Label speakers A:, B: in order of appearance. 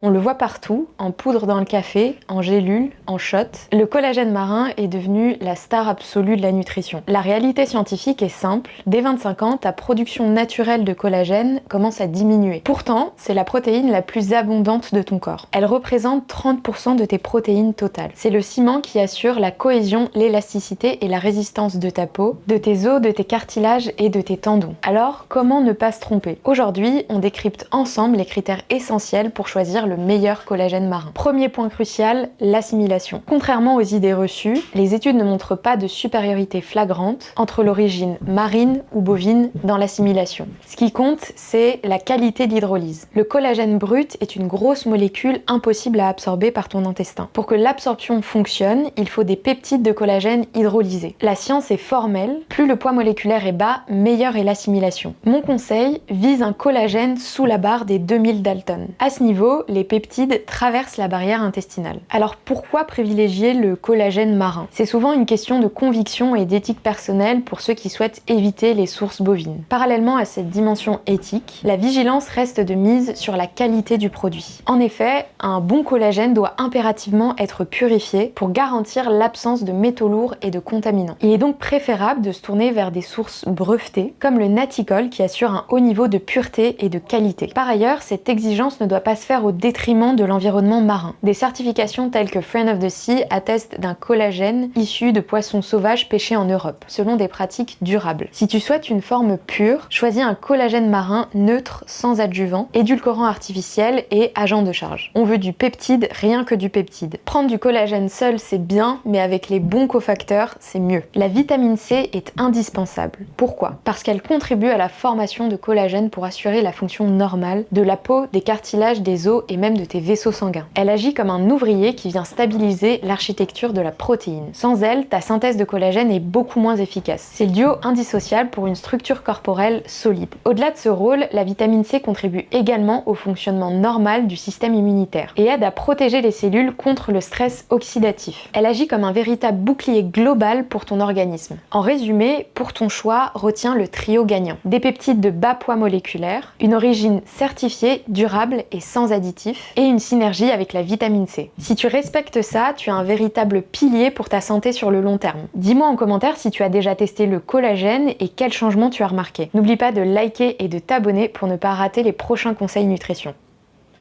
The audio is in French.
A: On le voit partout, en poudre dans le café, en gélule, en shot. Le collagène marin est devenu la star absolue de la nutrition. La réalité scientifique est simple. Dès 25 ans, ta production naturelle de collagène commence à diminuer. Pourtant, c'est la protéine la plus abondante de ton corps. Elle représente 30% de tes protéines totales. C'est le ciment qui assure la cohésion, l'élasticité et la résistance de ta peau, de tes os, de tes cartilages et de tes tendons. Alors, comment ne pas se tromper? Aujourd'hui, on décrypte ensemble les critères essentiels pour choisir le meilleur collagène marin. Premier point crucial, l'assimilation. Contrairement aux idées reçues, les études ne montrent pas de supériorité flagrante entre l'origine marine ou bovine dans l'assimilation. Ce qui compte, c'est la qualité de l'hydrolyse. Le collagène brut est une grosse molécule impossible à absorber par ton intestin. Pour que l'absorption fonctionne, il faut des peptides de collagène hydrolysés. La science est formelle, plus le poids moléculaire est bas, meilleure est l'assimilation. Mon conseil vise un collagène sous la barre des 2000 Dalton. À ce niveau, les peptides traversent la barrière intestinale. Alors pourquoi privilégier le collagène marin? C'est souvent une question de conviction et d'éthique personnelle pour ceux qui souhaitent éviter les sources bovines. Parallèlement à cette dimension éthique, la vigilance reste de mise sur la qualité du produit. En effet, un bon collagène doit impérativement être purifié pour garantir l'absence de métaux lourds et de contaminants. Il est donc préférable de se tourner vers des sources brevetées, comme le Naticol qui assure un haut niveau de pureté et de qualité. Par ailleurs, cette exigence ne doit pas se faire au détriment de l'environnement marin. Des certifications telles que Friend of the Sea attestent d'un collagène issu de poissons sauvages pêchés en Europe, selon des pratiques durables. Si tu souhaites une forme pure, choisis un collagène marin neutre, sans adjuvant, édulcorant artificiel et agent de charge. On veut du peptide, rien que du peptide. Prendre du collagène seul, c'est bien, mais avec les bons cofacteurs, c'est mieux. La vitamine C est indispensable. Pourquoi? Parce qu'elle contribue à la formation de collagène pour assurer la fonction normale de la peau, des cartilages, des os et même de tes vaisseaux sanguins. Elle agit comme un ouvrier qui vient stabiliser l'architecture de la protéine. Sans elle, ta synthèse de collagène est beaucoup moins efficace. C'est le duo indissociable pour une structure corporelle solide. Au-delà de ce rôle, la vitamine C contribue également au fonctionnement normal du système immunitaire et aide à protéger les cellules contre le stress oxydatif. Elle agit comme un véritable bouclier global pour ton organisme. En résumé, pour ton choix, retiens le trio gagnant. Des peptides de bas poids moléculaire, une origine certifiée, durable et sans additifs, et une synergie avec la vitamine C. Si tu respectes ça, tu as un véritable pilier pour ta santé sur le long terme. Dis-moi en commentaire si tu as déjà testé le collagène et quels changements tu as remarqué. N'oublie pas de liker et de t'abonner pour ne pas rater les prochains conseils nutrition.